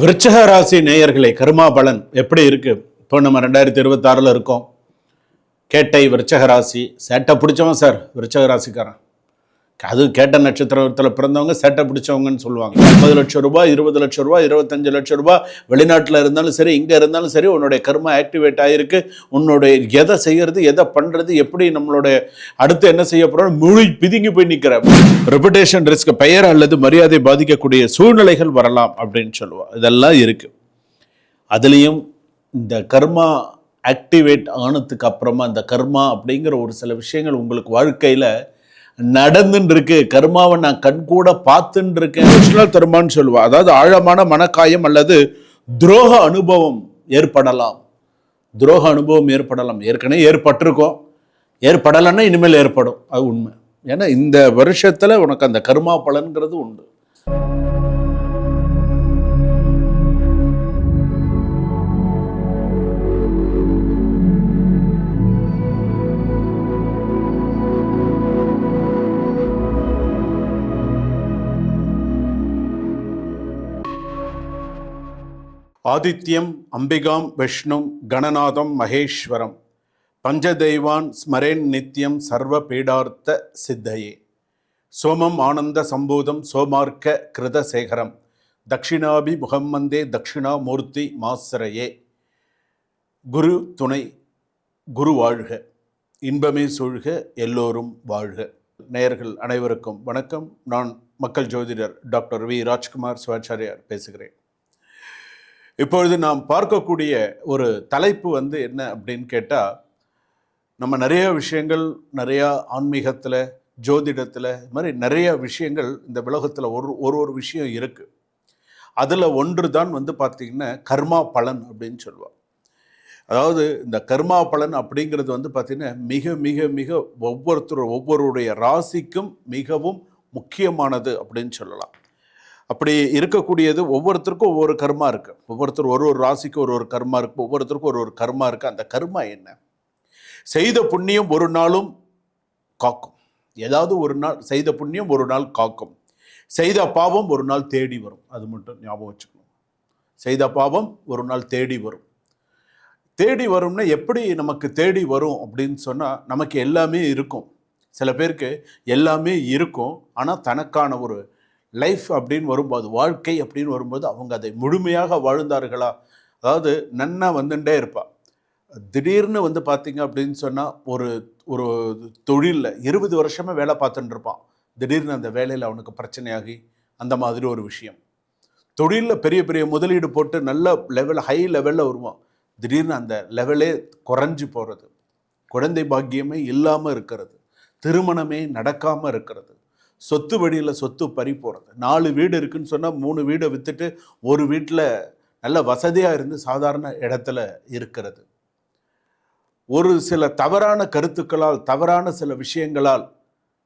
விருச்சக ராசி நேயர்களே, கர்மா பலன் எப்படி இருக்கு? இப்போ நம்ம 2026 இருக்கோம். கேட்டை விருச்சக ராசி. சேட்டை பிடிச்சவன் சார் விருச்சக ராசிக்காரன். அது கேட்ட நட்சத்திரத்தில் பிறந்தவங்க சேட்டை பிடிச்சவங்கன்னு சொல்லுவாங்க. 50 லட்சம் ரூபாய், 20 லட்சம் ரூபாய், 25 லட்சம் ரூபாய், வெளிநாட்டில் இருந்தாலும் சரி, இங்கே இருந்தாலும் சரி, உன்னுடைய கர்மா ஆக்டிவேட் ஆகிருக்கு. உன்னுடைய எதை செய்யறது, எதை பண்ணுறது, எப்படி நம்மளுடைய அடுத்து என்ன செய்ய போகிறோம், மொழி பிதுங்கி போய் நிற்கிற ரெபுடேஷன் ரிஸ்க், பெயர் அல்லது மரியாதை பாதிக்கக்கூடிய சூழ்நிலைகள் வரலாம் அப்படின்னு சொல்லுவாள். இதெல்லாம் இருக்குது. அதுலேயும் இந்த கர்மா ஆக்டிவேட் ஆனதுக்கு அப்புறமா இந்த கர்மா அப்படிங்கிற ஒரு சில விஷயங்கள் உங்களுக்கு வாழ்க்கையில் நடந்துன்னு இருக்கு. கர்மாவை நான் கண்கூட பார்த்துன்னு இருக்கேன். தருமான்னு சொல்லுவா. அதாவது ஆழமான மனக்காயம் அல்லது துரோக அனுபவம் ஏற்படலாம். துரோக அனுபவம் ஏற்படலாம். ஏற்கனவே ஏற்பட்டிருக்கோம், ஏற்படலைன்னா இனிமேல் ஏற்படும். அது உண்மை. ஏன்னா இந்த வருஷத்துல உனக்கு அந்த கர்மா பலன்கிறது உண்டு. ஆதித்யம் அம்பிகாம் விஷ்ணும் கணநாதம் மகேஸ்வரம் பஞ்சதெய்வான் ஸ்மரேன் நித்யம் சர்வ பீடார்த்த சித்தையே சோமம் ஆனந்த சம்பூதம் சோமார்க்க கிருதசேகரம் தட்சிணாபி முகம்மந்தே தட்சிணாமூர்த்தி மாசரையே. குரு துணை, குரு வாழ்க, இன்பமே சூழ்க, எல்லோரும் வாழ்க. நேயர்கள் அனைவருக்கும் வணக்கம். நான் மக்கள் ஜோதிடர் டாக்டர் வி ராஜ்குமார் சிவாச்சாரியார் பேசுகிறேன். இப்பொழுது நாம் பார்க்கக்கூடிய ஒரு தலைப்பு என்ன அப்படின்னு கேட்டால், நம்ம நிறைய விஷயங்கள், நிறையா ஆன்மீகத்தில், ஜோதிடத்தில், இது மாதிரி நிறைய விஷயங்கள் இந்த உலகத்தில் ஒரு விஷயம் இருக்குது. அதில் ஒன்று தான் பார்த்திங்கன்னா கர்மா பலன் அப்படின்னு சொல்லுவாள். அதாவது இந்த கர்மா பலன் அப்படிங்கிறது பார்த்திங்கன்னா மிக மிக மிக ஒவ்வொருடைய ராசிக்கும் மிகவும் முக்கியமானது அப்படின்னு சொல்லலாம். அப்படி இருக்கக்கூடியது ஒவ்வொருத்தருக்கும் ஒவ்வொரு கர்மா இருக்குது. ஒவ்வொருத்தர் ஒரு ராசிக்கு ஒரு கர்மா இருக்குது. ஒவ்வொருத்தருக்கும் ஒரு கர்மா இருக்குது. அந்த கர்மா என்ன? செய்த புண்ணியம் ஒரு நாளும் காக்கும். ஏதாவது ஒரு நாள் செய்த புண்ணியம் ஒரு நாள் காக்கும். செய்த பாவம் ஒரு நாள் தேடி வரும். அது மட்டும் ஞாபகம் வச்சுக்கணும். செய்த பாவம் ஒரு நாள் தேடி வரும். தேடி வரும்னா எப்படி நமக்கு தேடி வரும் அப்படின்னு சொன்னால், நமக்கு எல்லாமே இருக்கும். சில பேருக்கு எல்லாமே இருக்கும், ஆனால் தனக்கான ஒரு லைஃப் அப்படின்னு வரும்போது, வாழ்க்கை அப்படின்னு வரும்போது அவங்க அதை முழுமையாக வாழ்ந்தார்களா? அதாவது நன்னா வந்துட்டே இருப்பாள். திடீர்னு பார்த்திங்க அப்படின்னு சொன்னால், ஒரு தொழிலில் 20 வருஷமே வேலை பார்த்துட்டு இருப்பான். திடீர்னு அந்த வேலையில் அவனுக்கு பிரச்சனையாகி அந்த மாதிரி ஒரு விஷயம். தொழிலில் பெரிய பெரிய முதலீடு போட்டு நல்ல லெவல், ஹை லெவலில் வருவான். திடீர்னு அந்த லெவலே குறைஞ்சி போகிறது. குழந்தை பாக்கியமே இல்லாமல் இருக்கிறது. திருமணமே நடக்காமல் இருக்கிறது. சொத்து வழியில் சொத்து பறி போகிறது. 4 வீடு இருக்குன்னு சொன்னால் 3 வீடை விற்றுட்டு ஒரு வீட்டில் நல்ல வசதியாக இருந்து சாதாரண இடத்துல இருக்கிறது. ஒரு சில தவறான கருத்துக்களால், தவறான சில விஷயங்களால்,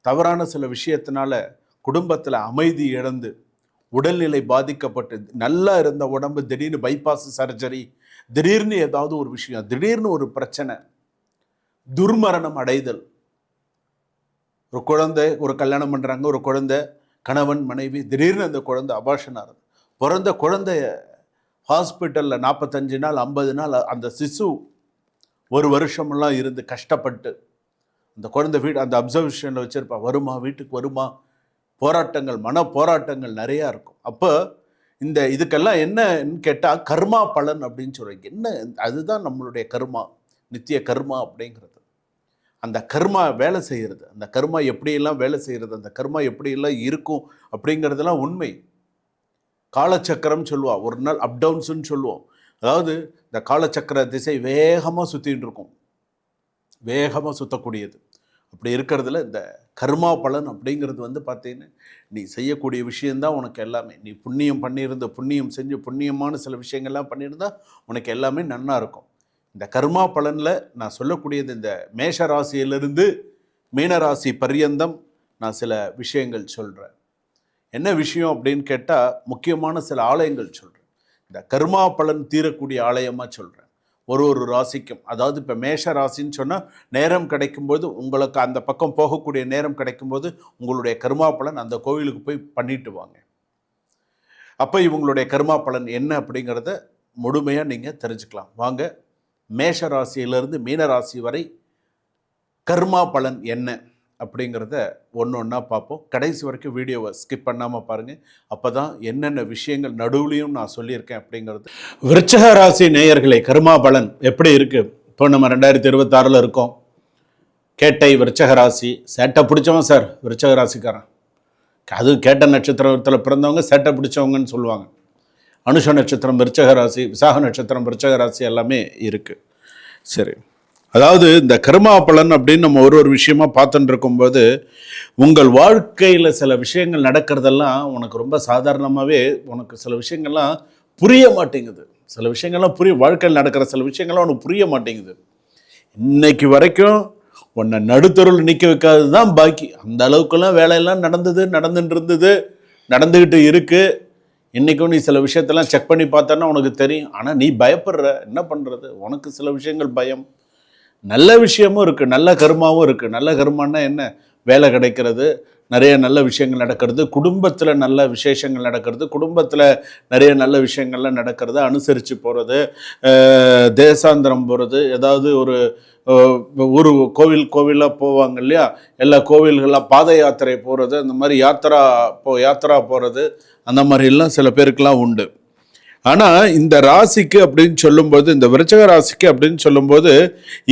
தவறான சில விஷயத்தினால குடும்பத்தில் அமைதி இழந்து, உடல்நிலை பாதிக்கப்பட்டு, நல்லா இருந்த உடம்பு திடீர்னு பைபாஸ் சர்ஜரி, திடீர்னு ஏதாவது ஒரு விஷயம், திடீர்னு ஒரு பிரச்சனை, துர்மரணம் அடைதல். ஒரு குழந்தை, ஒரு கல்யாணம் பண்ணுறாங்க, ஒரு குழந்தை, கணவன் மனைவி, திடீர்னு அந்த குழந்தை அபார்ஷன் ஆகுது. பிறந்த குழந்தைய ஹாஸ்பிட்டலில் 45 நாள் 50 நாள் அந்த சிசு 1 வருஷமெல்லாம் இருந்து கஷ்டப்பட்டு அந்த குழந்தை அந்த அப்சர்வேஷனில் வச்சுருப்பா. வருமா, வீட்டுக்கு வருமா, போராட்டங்கள், மன போராட்டங்கள் நிறையா இருக்கும். அப்போ இதுக்கெல்லாம் என்னன்னு கேட்டால் கர்மா பலன் அப்படின்னு சொல்கிறீங்க. என்ன? அதுதான் நம்மளுடைய கர்மா, நித்திய கர்மா அப்படிங்கிறது. அந்த கர்மா வேலை செய்கிறது, அந்த கர்மா எப்படியெல்லாம் வேலை செய்கிறது, அந்த கர்மா எப்படியெல்லாம் இருக்கும் அப்படிங்கிறதெல்லாம் உண்மை. காலச்சக்கரம் சொல்லுவாள். ஒரு நாள் அப் டவுன்ஸுன்னு சொல்லுவோம். அதாவது இந்த காலச்சக்கர திசை வேகமாக சுற்றின்னு இருக்கும், வேகமாக சுற்றக்கூடியது. அப்படி இருக்கிறதுல இந்த கர்மா பலன் அப்படிங்கிறது பார்த்தீங்கன்னா, நீ செய்யக்கூடிய விஷயந்தான் உனக்கு எல்லாமே. நீ புண்ணியம் பண்ணியிருந்த, புண்ணியம் செஞ்சு புண்ணியமான சில விஷயங்கள்லாம் பண்ணியிருந்தால் உனக்கு எல்லாமே நன்னா இருக்கும். இந்த கர்மா பலனில் நான் சொல்லக்கூடியது இந்த மேஷ ராசியிலிருந்து மீனராசி பர்யந்தம் நான் சில விஷயங்கள் சொல்கிறேன். என்ன விஷயம் அப்படின்னு கேட்டால், முக்கியமான சில ஆலயங்கள் சொல்கிறேன். இந்த கர்மா பலன் தீரக்கூடிய ஆலயமாக சொல்கிறேன். ஒரு ராசிக்கும். அதாவது இப்போ மேஷ ராசின்னு சொன்னால், நேரம் கிடைக்கும்போது, உங்களுக்கு அந்த பக்கம் போகக்கூடிய நேரம் கிடைக்கும்போது உங்களுடைய கர்மா பலன் அந்த கோவிலுக்கு போய் பண்ணிட்டு வாங்க. அப்போ இவங்களுடைய கர்மா பலன் என்ன அப்படிங்கிறத முழுமையாக நீங்கள் தெரிஞ்சுக்கலாம். வாங்க, மேஷ ராசியிலிருந்து மீன ராசி வரை கர்மா பலன் என்ன அப்படிங்கிறத ஒன்று ஒன்றா பார்ப்போம். கடைசி வரைக்கும் வீடியோவை ஸ்கிப் பண்ணாமல் பாருங்கள். அப்போ தான் என்னென்ன விஷயங்கள் நடுவுலையும் நான் சொல்லியிருக்கேன் அப்படிங்கிறது. விருச்சக ராசி நேயர்களே, கர்மா பலன் எப்படி இருக்குது? இப்போ நம்ம 2026 இருக்கோம். கேட்டை விருச்சக ராசி. சேட்டை பிடிச்சவன் சார் விருச்சக ராசிக்காரன். அது கேட்ட நட்சத்திரத்தில் பிறந்தவங்க சேட்டை பிடிச்சவங்கன்னு சொல்லுவாங்க. அனுஷ நட்சத்திரம் விருச்சக ராசி, விசாக நட்சத்திரம் விருச்சக ராசி எல்லாமே இருக்குது. சரி, அதாவது இந்த கர்மா பலன் அப்படின்னு நம்ம ஒரு விஷயமா பார்த்துட்டு இருக்கும்போது, உங்கள் வாழ்க்கையில் சில விஷயங்கள் நடக்கிறதெல்லாம் உனக்கு ரொம்ப சாதாரணமாகவே உனக்கு சில விஷயங்கள்லாம் புரிய மாட்டேங்குது. சில விஷயங்கள்லாம் வாழ்க்கையில் நடக்கிற சில விஷயங்கள்லாம் உனக்கு புரிய மாட்டேங்குது. இன்னைக்கு வரைக்கும் உன்னை நடுத்தருள் நிற்க வைக்காது தான் பாக்கி. அந்த அளவுக்குலாம் வேலையெல்லாம் நடந்துட்டு இருந்தது, நடந்துக்கிட்டு இருக்குது. இன்றைக்கும் நீ சில விஷயத்தெல்லாம் செக் பண்ணி பார்த்தோன்னா உனக்கு தெரியும். ஆனால் நீ பயப்படுற, என்ன பண்ணுறது? உனக்கு சில விஷயங்கள் பயம். நல்ல விஷயமும் இருக்குது, நல்ல கர்மாவும் இருக்குது. நல்ல கர்மான்னா என்ன? வேலை கிடைக்கிறது, நிறைய நல்ல விஷயங்கள் நடக்கிறது, குடும்பத்தில் நல்ல விசேஷங்கள் நடக்கிறது, குடும்பத்தில் நிறைய நல்ல விஷயங்கள்லாம் நடக்கிறது, அனுசரித்து போகிறது, தேசாந்திரம் போகிறது, ஏதாவது ஒரு கோவிலாக போவாங்க இல்லையா, எல்லா கோவில்களாக பாத யாத்திரை போகிறது, அந்த மாதிரி யாத்திரா போகிறது, அந்த மாதிரிலாம் சில பேருக்கெல்லாம் உண்டு. ஆனால் இந்த ராசிக்கு அப்படின்னு சொல்லும்போது, இந்த விருச்சக ராசிக்கு அப்படின்னு சொல்லும்போது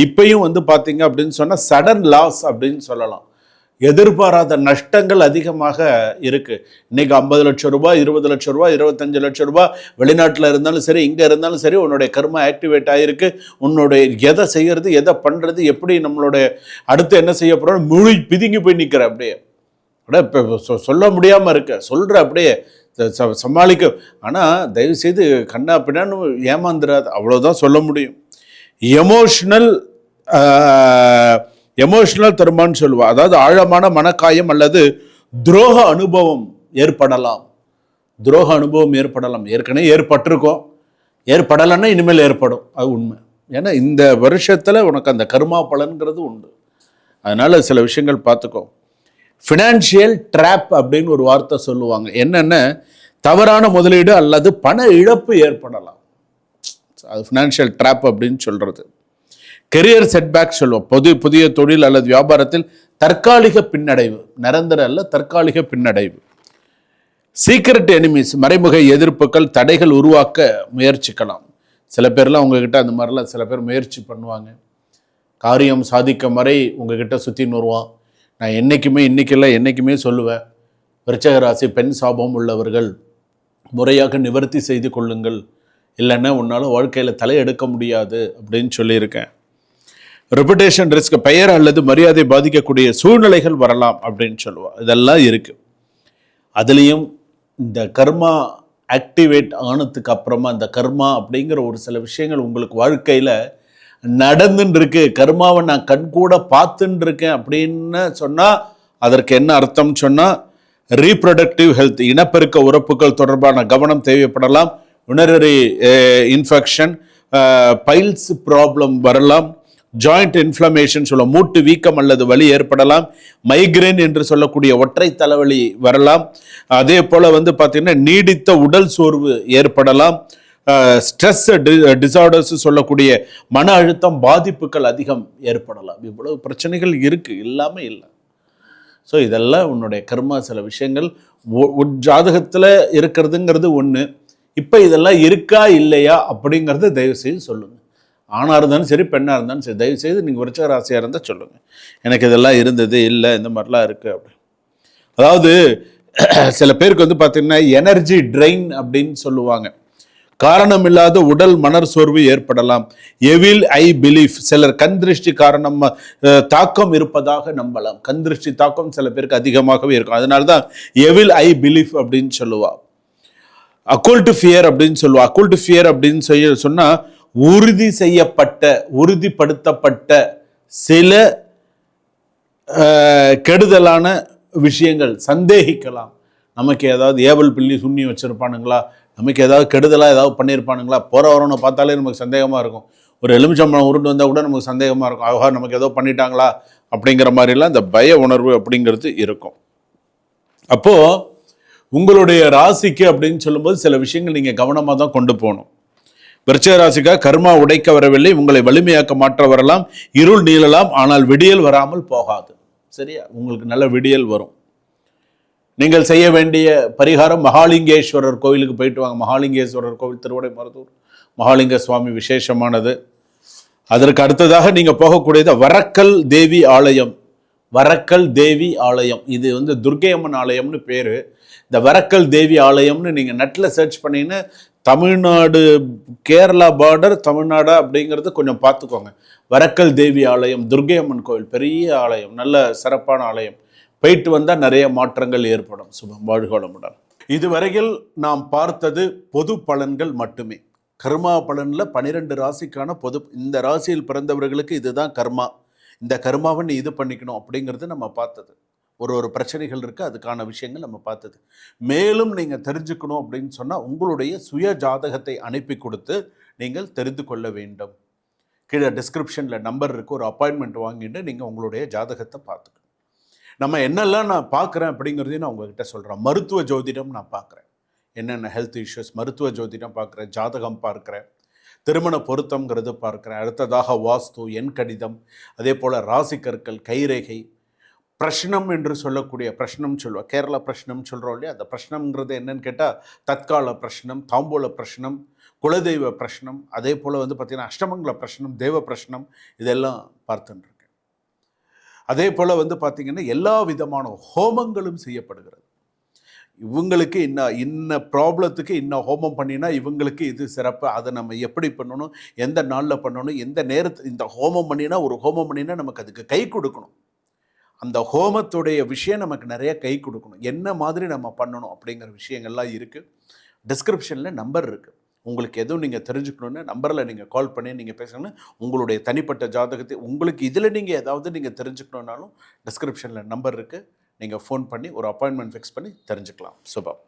இப்பயும் பார்த்தீங்க அப்படின்னு சொன்னால் சடன் லாஸ் அப்படின்னு சொல்லலாம். எதிர்பாராத நஷ்டங்கள் அதிகமாக இருக்குது. இன்றைக்கி 50 லட்சம் ரூபாய், 20 லட்சம் ரூபாய், 25 லட்சம் ரூபாய் வெளிநாட்டில் இருந்தாலும் சரி, இங்கே இருந்தாலும் சரி, உன்னுடைய கர்மா ஆக்டிவேட் ஆகிருக்கு. உன்னுடைய எதை செய்கிறது, எதை பண்ணுறது, எப்படி நம்மளுடைய அடுத்து என்ன செய்ய போகிறோம் முழு பிதுங்கி போய் நிற்கிற. அப்படியே இப்போ சொல்ல முடியாமல் இருக்க, சொல்கிற அப்படியே சமாளிக்க. ஆனால் தயவுசெய்து கண்ணா பின்னான்னு ஏமாந்துடாது, அவ்வளோதான் சொல்ல முடியும். எமோஷனல் தருமான்னு சொல்லுவா. அதாவது ஆழமான மனக்காயம் அல்லது துரோக அனுபவம் ஏற்படலாம். ஏற்கனவே ஏற்பட்டிருக்கோம், ஏற்படலைன்னா இனிமேல் ஏற்படும். அது உண்மை. ஏன்னா இந்த வருஷத்தில் உனக்கு அந்த கர்மா பலன்கிறது உண்டு. அதனால் சில விஷயங்கள் பார்த்துக்கோ. ஃபினான்ஷியல் ட்ராப் அப்படின்னு ஒரு வார்த்தை சொல்லுவாங்க. என்னென்ன? தவறான முதலீடு அல்லது பண இழப்பு ஏற்படலாம். அது ஃபினான்ஷியல் ட்ராப் அப்படின்னு சொல்கிறது. கெரியர் செட்பேக் சொல்லுவோம். புதிய தொழில் அல்லது வியாபாரத்தில் தற்காலிக பின்னடைவு, நிரந்தர அல்ல, தற்காலிக பின்னடைவு. சீக்ரெட் எனிமீஸ், மறைமுக எதிர்ப்புகள், தடைகள் உருவாக்க முயற்சிக்கலாம். சில பேர்லாம் உங்ககிட்ட அந்த மாதிரிலாம் சில பேர் முயற்சி பண்ணுவாங்க. காரியம் சாதிக்கும் வரை உங்ககிட்ட சுற்றின்னு வருவான். நான் என்றைக்குமே சொல்லுவேன், விருச்சக ராசி பெண் சாபம் உள்ளவர்கள் முறையாக நிவர்த்தி செய்து கொள்ளுங்கள், இல்லைன்னா உன்னால் வாழ்க்கையில் தலையெடுக்க முடியாது அப்படின்னு சொல்லியிருக்கேன். ரெப்புடேஷன் ரிஸ்க், பெயர் அல்லது மரியாதை பாதிக்கக்கூடிய சூழ்நிலைகள் வரலாம் அப்படின்னு சொல்லுவாள். இதெல்லாம் இருக்குது. அதுலேயும் இந்த கர்மா ஆக்டிவேட் ஆனதுக்கு அப்புறமா இந்த கர்மா அப்படிங்கிற ஒரு சில விஷயங்கள் உங்களுக்கு வாழ்க்கையில் நடந்துன்னு இருக்கு, கர்மாவை நான் கண்கூட பார்த்துன்னு இருக்கேன் அப்படின்னு சொன்னால் அதற்கு என்ன அர்த்தம்னு சொன்னால், ரீப்ரொடக்டிவ் ஹெல்த், இனப்பெருக்க உறுப்புகள் தொடர்பான கவனம் தேவைப்படலாம். உணரரி இன்ஃபெக்ஷன், பைல்ஸ் ப்ராப்ளம் வரலாம். ஜாயிண்ட் இன்ஃப்ளமேஷன் சொல்ல, மூட்டு வீக்கம் அல்லது வலி ஏற்படலாம். மைக்ரேன் என்று சொல்லக்கூடிய ஒற்றை தலைவலி வரலாம். அதே போல் பார்த்தீங்கன்னா நீடித்த உடல் சோர்வு ஏற்படலாம். ஸ்ட்ரெஸ் டிசார்டர்ஸ் சொல்லக்கூடிய மன அழுத்தம் பாதிப்புகள் அதிகம் ஏற்படலாம். இவ்வளவு பிரச்சனைகள் இருக்குது, இல்லாமல் இல்லை. ஸோ இதெல்லாம் உன்னுடைய கர்மா சில விஷயங்கள் ஜாதகத்தில் இருக்கிறதுங்கிறது ஒன்று. இப்போ இதெல்லாம் இருக்கா இல்லையா அப்படிங்கிறது தயவுசெய்து சொல்லுங்கள். ஆணாக இருந்தாலும் சரி, பெண்ணாக இருந்தாலும் சரி, தயவுசெய்து நீங்கள் விருச்சக ராசியாக இருந்தால் சொல்லுங்கள், எனக்கு இதெல்லாம் இருந்தது, இல்லை இந்த மாதிரிலாம் இருக்குது அப்படி. அதாவது சில பேருக்கு பார்த்தீங்கன்னா எனர்ஜி ட்ரெயின் அப்படின்னு சொல்லுவாங்க. காரணமில்லாத உடல் மனர் சோர்வு ஏற்படலாம். எவில் ஐ பிலீஃப், சிலர் கண் திருஷ்டி காரணம் தாக்கம் இருப்பதாக நம்பலாம். கண் திருஷ்டி தாக்கம் சில பேருக்கு அதிகமாகவே இருக்கும். அதனால தான் எவில் ஐ பிலீஃப் அப்படின்னு சொல்லுவா. அக்கல்ட் ஃபியர் அப்படின்னு சொல்லுவா. அக்கல்ட் ஃபியர் அப்படின்னு சொன்னால் உறுதிப்படுத்தப்பட்ட சில கெடுதலான விஷயங்கள் சந்தேகிக்கலாம். நமக்கு ஏதாவது ஏவல் பில்லி சுண்ணி வச்சுருப்பானுங்களா, நமக்கு ஏதாவது கெடுதலாக ஏதாவது பண்ணியிருப்பானுங்களா, போகிற வரவனை பார்த்தாலே நமக்கு சந்தேகமாக இருக்கும். ஒரு எலுமிச்சம்பழம் உருண்டு வந்தால் கூட நமக்கு சந்தேகமாக இருக்கும், ஆகா நமக்கு ஏதோ பண்ணிட்டாங்களா அப்படிங்கிற மாதிரிலாம் இந்த பய உணர்வு அப்படிங்கிறது இருக்கும். அப்போது உங்களுடைய ராசிக்கு அப்படின்னு சொல்லும்போது சில விஷயங்கள் நீங்கள் கவனமாக தான் கொண்டு போகணும். விருச்சிக ராசிக்காக கர்மா உடைக்க வரவில்லை, உங்களை வலிமையாக்க மாற்ற வரலாம், இருள் நீளலாம், ஆனால் விடியல் வராமல் போகாது. சரியா? உங்களுக்கு நல்ல விடியல் வரும். நீங்கள் செய்ய வேண்டிய பரிகாரம் மகாலிங்கேஸ்வரர் கோவிலுக்கு போயிட்டு வாங்க. மகாலிங்கேஸ்வரர் கோவில் திருவிடைமருதூர் மகாலிங்க சுவாமி விசேஷமானது. அதற்கு அடுத்ததாக நீங்கள் போகக்கூடியது வரக்கல் தேவி ஆலயம். வரக்கல் தேவி ஆலயம், இது வந்து துர்க்கை அம்மன் ஆலயம்னு பேர். இந்த வரக்கல் தேவி ஆலயம்னு நீங்கள் நெட்டில் சர்ச் பண்ணிங்கன்னா தமிழ்நாடு கேரளா பார்டர் தமிழ்நாடு அப்படிங்கிறது கொஞ்சம் பார்த்துக்கோங்க. வரக்கல் தேவி ஆலயம் துர்க்கை அம்மன் கோவில், பெரிய ஆலயம், நல்ல சிறப்பான ஆலயம். போயிட்டு வந்தால் நிறைய மாற்றங்கள் ஏற்படும். சுபம் வாழ்கோளமுடன். இதுவரையில் நாம் பார்த்தது பொது பலன்கள் மட்டுமே. கர்மா பலனில் 12 ராசிக்கான பொது, இந்த ராசியில் பிறந்தவர்களுக்கு இதுதான் கர்மா, இந்த கர்மாவை நீ இது பண்ணிக்கணும் அப்படிங்கிறது நம்ம பார்த்தது. ஒரு பிரச்சனைகள் இருக்குது, அதுக்கான விஷயங்கள் நம்ம பார்த்தது. மேலும் நீங்கள் தெரிஞ்சுக்கணும் அப்படின்னு சொன்னால் உங்களுடைய சுய ஜாதகத்தை அனுப்பி கொடுத்து நீங்கள் தெரிந்து கொள்ள வேண்டும். கீழே டிஸ்கிரிப்ஷனில் நம்பர் இருக்குது, ஒரு அப்பாயின்மெண்ட் வாங்கிட்டு நீங்கள் உங்களுடைய ஜாதகத்தை பார்த்துக்கணும். நம்ம என்னெல்லாம் நான் பார்க்குறேன் அப்படிங்கிறதையும் நான் உங்ககிட்ட சொல்கிறேன். மருத்துவ ஜோதிடம் நான் பார்க்குறேன், என்னென்ன ஹெல்த் இஷ்யூஸ், மருத்துவ ஜோதிடம் பார்க்குறேன், ஜாதகம் பார்க்குறேன், திருமண பொருத்தங்கிறது பார்க்குறேன், அடுத்ததாக வாஸ்து, எண் கடிதம், அதே போல் ராசி கற்கள், கைரேகை, பிரஷ்னம் என்று சொல்லக்கூடிய பிரஷ்னம் சொல்லுவோம், கேரளா பிரஷ்னம் சொல்கிறோம் இல்லையா, அந்த பிரஷ்னம்ங்கிறது என்னன்னு கேட்டால் தற்கால பிரஷ்னம், தாம்பூல பிரஷ்னம், குலதெய்வ பிரஷ்னம், அதே போல் வந்து பார்த்திங்கன்னா அஷ்டமங்கல பிரஷ்னம், தேவ பிரஷ்னம், இதெல்லாம் பார்த்துட்டுருக்கேன். அதே போல் வந்து பார்த்திங்கன்னா எல்லா விதமான ஹோமங்களும் செய்யப்படுகிறது. இவங்களுக்கு இன்ன ப்ராப்ளத்துக்கு இன்னும் ஹோமம் பண்ணினா இவங்களுக்கு இது சிறப்பு, அதை நம்ம எப்படி பண்ணணும், எந்த நாளில் பண்ணணும், எந்த நேரத்தில் இந்த ஹோமம் பண்ணினா, ஒரு ஹோமம் பண்ணினா நமக்கு அதுக்கு கை கொடுக்கணும். அந்த ஹோமத்துடைய விஷயம் நமக்கு நிறைய கை கொடுக்கணும். என்ன மாதிரி நம்ம பண்ணணும் அப்படிங்கிற விஷயங்கள்லாம் இருக்குது. டிஸ்கிரிப்ஷனில் நம்பர் இருக்குது. உங்களுக்கு எதுவும் நீங்கள் தெரிஞ்சுக்கணுன்னு நம்பரில் நீங்கள் கால் பண்ணி நீங்கள் பேசணும்னா உங்களுடைய தனிப்பட்ட ஜாதகத்தை, உங்களுக்கு இதில் நீங்கள் ஏதாவது நீங்கள் தெரிஞ்சுக்கணுன்னாலும் டிஸ்கிரிப்ஷனில் நம்பர் இருக்குது. நீங்கள் ஃபோன் பண்ணி ஒரு அப்பாயின்மெண்ட் ஃபிக்ஸ் பண்ணி தெரிஞ்சுக்கலாம். சுபம்.